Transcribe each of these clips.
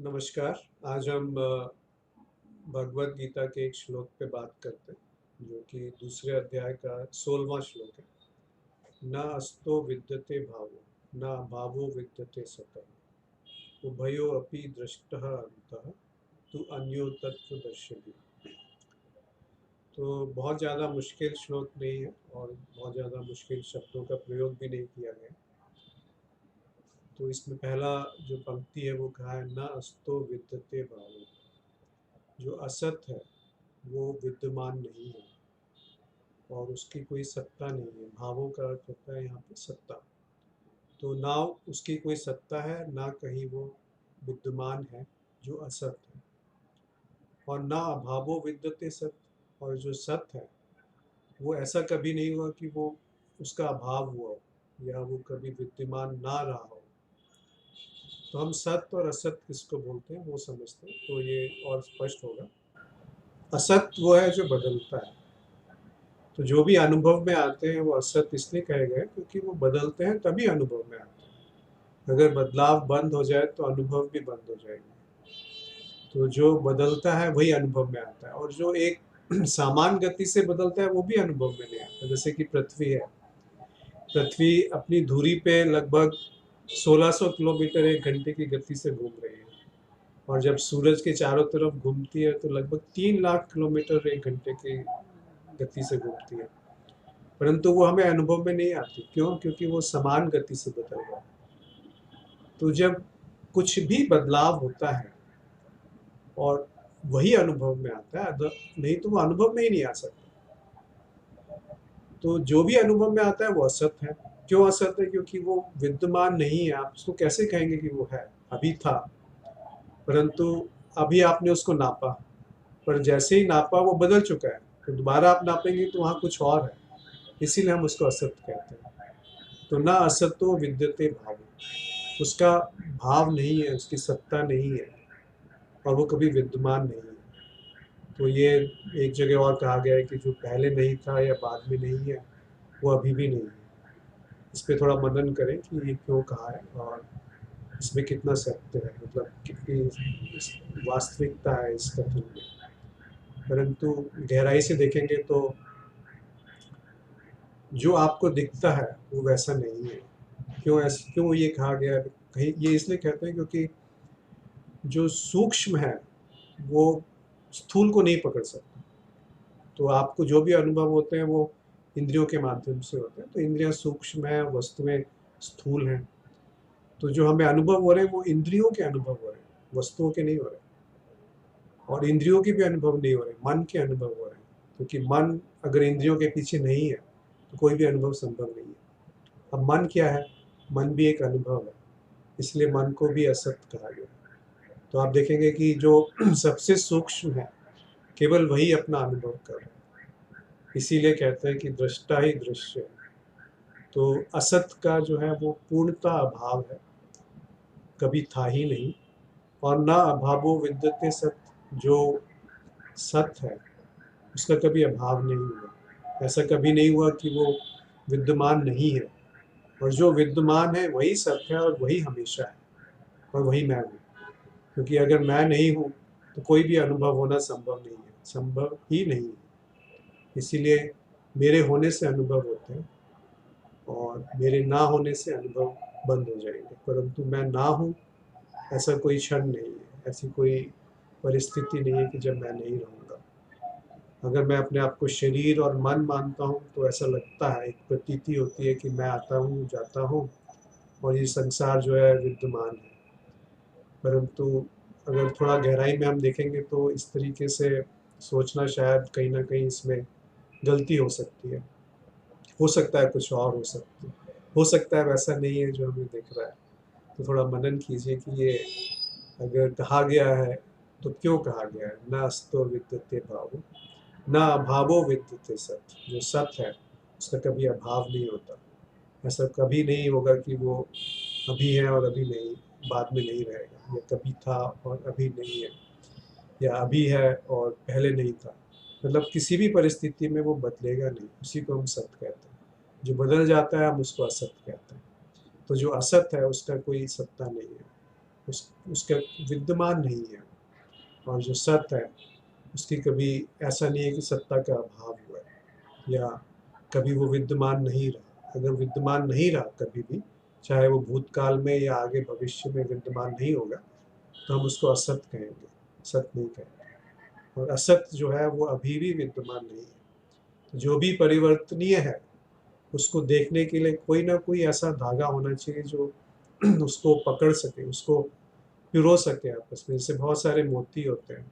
नमस्कार। आज हम भगवद गीता के एक श्लोक पे बात करते हैं जो कि दूसरे अध्याय का 16वां श्लोक है। न अस्तो विद्यते भावो न भावो विद्यते सतः उभयो अपि दृष्टः अन्तः तु अन्यो तत्त्वदर्शिभिः। तो बहुत ज़्यादा मुश्किल श्लोक नहीं है और बहुत ज़्यादा मुश्किल शब्दों का प्रयोग भी नहीं किया गया। तो इसमें पहला जो पंक्ति है वो कहा है, न अस्तो विद्यते भावो। जो असत है वो विद्यमान नहीं है और उसकी कोई सत्ता नहीं है। भावों का अर्थ होता है यहाँ पे सत्ता। तो ना उसकी कोई सत्ता है, ना कहीं वो विद्यमान है जो असत है। और ना अभावो विद्यते सत, और जो सत है वो ऐसा कभी नहीं हुआ कि वो उसका अभाव हुआ हो या वो कभी विद्यमान ना रहा हो। तो हम सत और असत किसको बोलते हैं वो समझते हैं तो ये और स्पष्ट होगा। असत वो है जो बदलता है। तो जो भी अनुभव में आते हैं वो असत इसलिए कहे गए क्योंकि वो बदलते हैं तभी अनुभव में आते हैं। अगर बदलाव बंद हो जाए तो अनुभव भी बंद हो जाएंगे। तो जो बदलता है वही अनुभव में आता है, और जो एक समान गति से बदलता है वो भी अनुभव में नहीं आता। जैसे कि पृथ्वी है, पृथ्वी अपनी धुरी पे लगभग 1600 किलोमीटर एक घंटे की गति से घूम रही है, और जब सूरज के चारों तरफ घूमती है तो लगभग 3 लाख किलोमीटर एक घंटे की गति से घूमती है। परंतु वो हमें अनुभव में नहीं आती। क्यों? क्योंकि वो समान गति से बदल रहा है। तो जब कुछ भी बदलाव होता है और वही अनुभव में आता है, नहीं तो वो अनुभव में ही नहीं आ सकता। तो जो भी अनुभव में आता है वो असत है। क्यों असत है? क्योंकि वो विद्यमान नहीं है। आप उसको कैसे कहेंगे कि वो है? अभी था, परंतु अभी आपने उसको नापा, पर जैसे ही नापा वो बदल चुका है। तो दोबारा आप नापेंगे तो वहाँ कुछ और है, इसीलिए हम उसको असत कहते हैं। तो ना असतो विद्यते भाव, उसका भाव नहीं है, उसकी सत्ता नहीं है और वो कभी विद्यमान नहीं है। तो ये एक जगह और कहा गया है कि जो पहले नहीं था या बाद में नहीं है वो अभी भी नहीं है। इस पर थोड़ा मनन करें कि ये क्यों कहा है और इसमें कितना सत्य है, मतलब कितनी वास्तविकता है इस कथन में। परंतु गहराई से देखेंगे तो जो आपको दिखता है वो वैसा नहीं है। क्यों ये कहा गया है? कहीं ये इसलिए कहते हैं क्योंकि जो सूक्ष्म है वो स्थूल को नहीं पकड़ सकता। तो आपको जो भी अनुभव होते हैं वो इंद्रियों के माध्यम से होते हैं। तो इंद्रियां सूक्ष्म है, वस्तुएं स्थूल हैं। तो जो हमें अनुभव हो रहे हैं वो इंद्रियों के अनुभव हो रहे हैं, वस्तुओं के नहीं हो रहे। और इंद्रियों के भी अनुभव नहीं हो रहे, मन के अनुभव हो रहे हैं। क्योंकि मन अगर इंद्रियों के पीछे नहीं है तो कोई भी अनुभव संभव नहीं है। अब मन क्या है? मन भी एक अनुभव है, इसलिए मन को भी असत कहा गया। तो आप देखेंगे कि जो सबसे सूक्ष्म है केवल वही अपना अनुभव कर रहा है। इसीलिए कहते हैं कि दृष्टा ही दृश्य है। तो असत का जो है वो पूर्णता अभाव है, कभी था ही नहीं। और ना अभावो विद्यते सत, जो सत है उसका कभी अभाव नहीं हुआ। ऐसा कभी नहीं हुआ कि वो विद्यमान नहीं है। और जो विद्यमान है वही सत्य है और वही हमेशा है, और वही मैं हूँ। क्योंकि अगर मैं नहीं हूँ तो कोई भी अनुभव होना संभव नहीं है, संभव ही नहीं है। इसीलिए मेरे होने से अनुभव होते हैं और मेरे ना होने से अनुभव बंद हो जाएंगे। परंतु मैं ना हूँ ऐसा कोई क्षण नहीं है, ऐसी कोई परिस्थिति नहीं है कि जब मैं नहीं रहूँगा। अगर मैं अपने आप को शरीर और मन मानता हूँ तो ऐसा लगता है, एक प्रतीति होती है कि मैं आता हूँ जाता हूँ और ये संसार जो है विद्यमान है। परंतु अगर थोड़ा गहराई में हम देखेंगे तो इस तरीके से सोचना शायद कहीं ना कहीं इसमें गलती हो सकती है। हो सकता है कुछ और हो सकता है वैसा नहीं है जो हमें दिख रहा है। तो थोड़ा मनन कीजिए कि ये अगर कहा गया है तो क्यों कहा गया है। न अस्तो विद्यते भावो न अभावो विद्यते सत। जो सत्य है उसका कभी अभाव नहीं होता। ऐसा कभी नहीं होगा कि वो अभी है और अभी नहीं, बाद में नहीं रहेगा, या कभी था और अभी नहीं है, या अभी है और पहले नहीं था। मतलब किसी भी परिस्थिति में वो बदलेगा नहीं, उसी को हम सत्य कहते हैं। जो बदल जाता है हम उसको असत्य कहते हैं। तो जो असत है उसका कोई सत्ता नहीं है, उसका विद्यमान नहीं है। और जो सत्य है उसकी कभी ऐसा नहीं है कि सत्ता का अभाव हुआ है या कभी वो विद्यमान नहीं रहा। अगर विद्यमान नहीं रहा कभी भी, चाहे वो भूतकाल में या आगे भविष्य में विद्यमान नहीं होगा, तो हम उसको असत कहेंगे, सत्य नहीं कहेंगे। और असत जो है वो अभी भी विद्यमान नहीं है। जो भी परिवर्तनीय है उसको देखने के लिए कोई ना कोई ऐसा धागा होना चाहिए जो उसको पकड़ सके, उसको पिरो सके आपस में। जैसे बहुत सारे मोती होते हैं,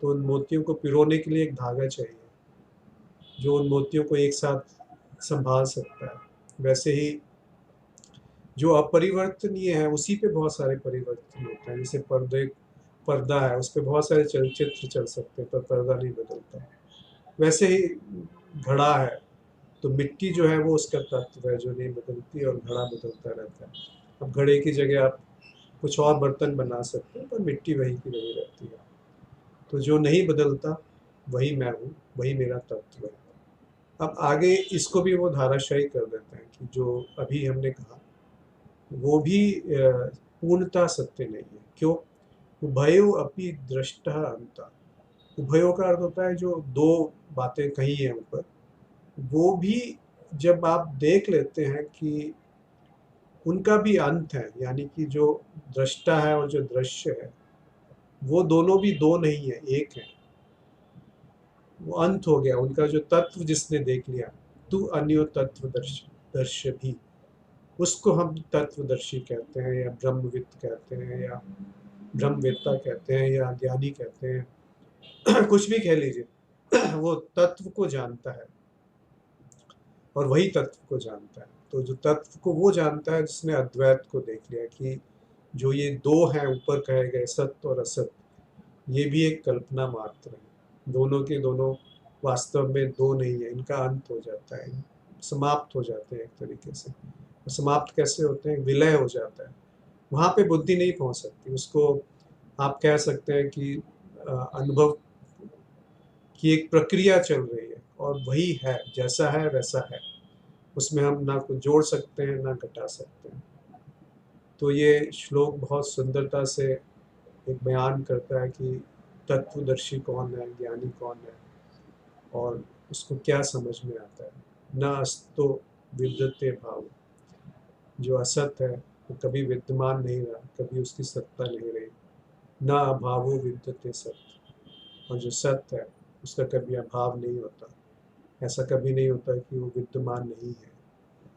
तो उन मोतियों को पिरोने के लिए एक धागा चाहिए जो उन मोतियों को एक साथ संभाल सकता है। वैसे ही जो अपरिवर्तनीय है उसी पे बहुत सारे परिवर्तन होते हैं। जैसे पर्दा है, उस पर बहुत सारे चलचित्र चल सकते हैं पर पर्दा नहीं बदलता। वैसे ही घड़ा है, तो मिट्टी जो है वो उसका तत्व है जो नहीं बदलती, और घड़ा बदलता रहता है। अब घड़े की जगह आप कुछ और बर्तन बना सकते हैं पर मिट्टी वही की वही रहती है। तो जो नहीं बदलता वही मैं हूँ, वही मेरा तत्व है। अब आगे इसको भी वो धाराशायी कर देते हैं कि जो अभी हमने कहा वो भी पूर्णता सत्य नहीं है। क्यों? उभयो अपि दृष्टः अंता। उभयों का अर्थ होता है जो दो बातें कही हैं ऊपर, वो भी जब आप देख लेते हैं कि उनका भी अंत है, यानी कि जो दृष्टा है और जो दृश्य है वो दोनों भी दो नहीं है, एक है। वो अंत हो गया उनका। जो तत्व जिसने देख लिया, तू अन्यो तत्व दर्श भी, उसको हम तत्वदर्शी कहते हैं या ब्रह्मविद कहते हैं या ब्रह्मवेत्ता कहते हैं या ज्ञानी कहते हैं कुछ भी कह लीजिए वो तत्व को जानता है और वही तत्व को जानता है। तो जो तत्व को वो जानता है जिसने अद्वैत को देख लिया कि जो ये दो हैं ऊपर कहे गए सत्य और असत, ये भी एक कल्पना मात्र है। दोनों के दोनों वास्तव में दो नहीं है, इनका अंत हो जाता है, समाप्त हो जाते हैं एक तरीके से। समाप्त कैसे होते हैं? विलय हो जाता है। वहाँ पे बुद्धि नहीं पहुँच सकती। उसको आप कह सकते हैं कि अनुभव की एक प्रक्रिया चल रही है और वही है, जैसा है वैसा है। उसमें हम ना कुछ जोड़ सकते हैं ना घटा सकते हैं। तो ये श्लोक बहुत सुंदरता से एक बयान करता है कि तत्वदर्शी कौन है, ज्ञानी कौन है और उसको क्या समझ में आता है। न अस्तो विद्यते भाव, जो असत है वो कभी विद्यमान नहीं रहा, कभी उसकी सत्ता नहीं रही। न अभावो विद्यते सत्य, और जो सत्य है उसका कभी अभाव नहीं होता। ऐसा कभी नहीं होता कि वो विद्यमान नहीं है।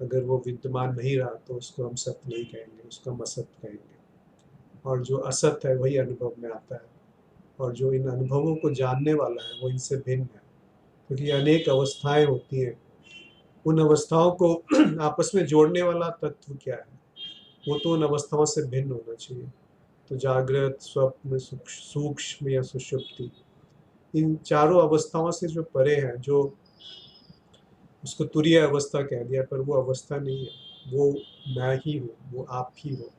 अगर वो विद्यमान नहीं रहा तो उसको हम सत्य नहीं कहेंगे, उसको हम असत कहेंगे। और जो असत है वही अनुभव में आता है, और जो इन अनुभवों को जानने वाला है वो इनसे भिन्न है। क्योंकि अनेक अवस्थाएं होती हैं, उन अवस्थाओं को आपस में जोड़ने वाला तत्व क्या है? वो तो उन अवस्थाओं से भिन्न होना चाहिए। तो जागृत, स्वप्न, सूक्ष्म या सुषुप्ति, इन चारों अवस्थाओं से जो परे है, जो उसको तुरीय अवस्था कह दिया, पर वो अवस्था नहीं है। वो मैं ही हूँ, वो आप ही हो।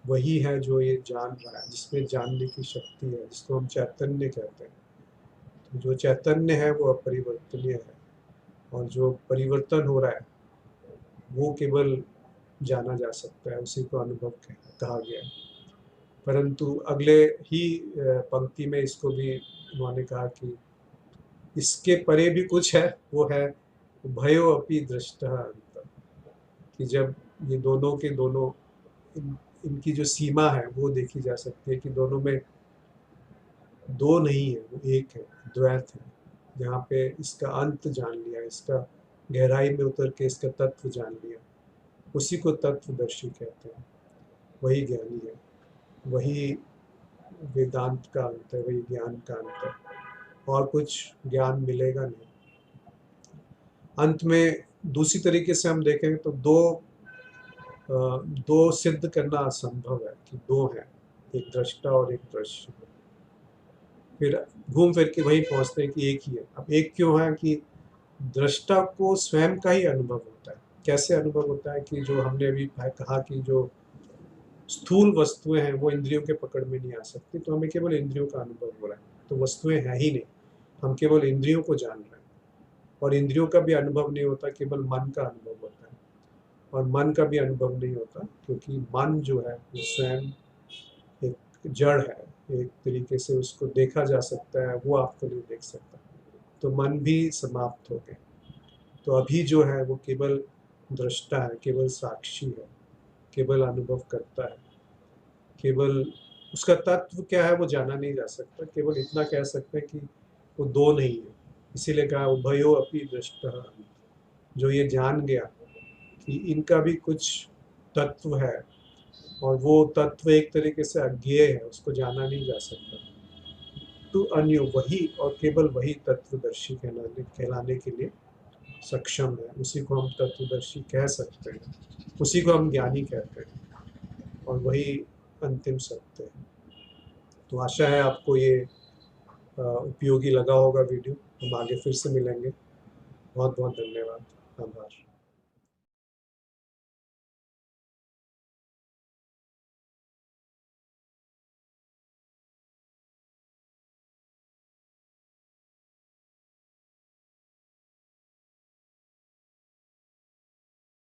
वही है जो ये जान रहा है, जिसमें जानने की शक्ति है, जिसको हम चैतन्य कहते हैं। तो जो चैतन्य है वो अपरिवर्तनीय है, और जो परिवर्तन हो रहा है वो केवल जाना जा सकता है, उसी को अनुभव कहा गया है। परंतु अगले ही पंक्ति में इसको भी उन्होंने कहा कि इसके परे भी कुछ है, वो है भयो अपि दृष्टः अंतः। कि जब ये दोनों के दोनों इनकी जो सीमा है वो देखी जा सकती है कि दोनों में दो नहीं है, वो एक है, द्वैत है। जहाँ पे इसका अंत जान लिया, इसका गहराई में उतर के इसका तत्व जान लिया, उसी को तत्वदर्शी कहते हैं। वही ज्ञानी है, वही वेदांत का अंत है, वही ज्ञान का अंत है। और कुछ ज्ञान मिलेगा नहीं। अंत में दूसरी तरीके से हम देखें तो दो सिद्ध करना असंभव है कि दो हैं, एक दृष्टा और एक दृश्य। फिर घूम फिर के वही पहुंचते हैं कि एक ही है। अब एक क्यों है? कि दृष्टा को स्वयं का ही अनुभव होता है। कैसे अनुभव होता है? कि जो हमने अभी कहा कि जो स्थूल वस्तुएं हैं वो इंद्रियों के पकड़ में नहीं आ सकती, तो हमें केवल इंद्रियों का अनुभव हो रहा है। तो वस्तुएं हैं ही नहीं, हम केवल इंद्रियों को जान रहे हैं। और इंद्रियों का भी अनुभव नहीं होता, केवल मन का अनुभव होता है। और मन का भी अनुभव नहीं होता क्योंकि मन जो है वो स्वयं जड़ है, एक तरीके से उसको देखा जा सकता है, वो आपको नहीं देख सकता, तो मन भी समाप्त हो गए। तो अभी जो है वो केवल दृष्टा है, केवल साक्षी है, केवल अनुभव करता है, केवल उसका तत्व क्या है वो जाना नहीं जा सकता, केवल इतना कह सकते हैं कि वो दो नहीं है। इसीलिए कहा उभयो अपि दृष्टः, जो ये जान गया कि इनका भी कुछ तत्व है, और वो तत्व एक तरीके से अज्ञेय है, उसको जाना नहीं जा सकता, तो अन्य वही और केवल वही तत्वदर्शी कहलाने कहलाने के लिए सक्षम है। उसी को हम तत्वदर्शी कह सकते हैं, उसी को हम ज्ञानी कहते हैं, और वही अंतिम सत्य है। तो आशा है आपको ये उपयोगी लगा होगा वीडियो। हम आगे फिर से मिलेंगे। बहुत बहुत धन्यवाद, आभार।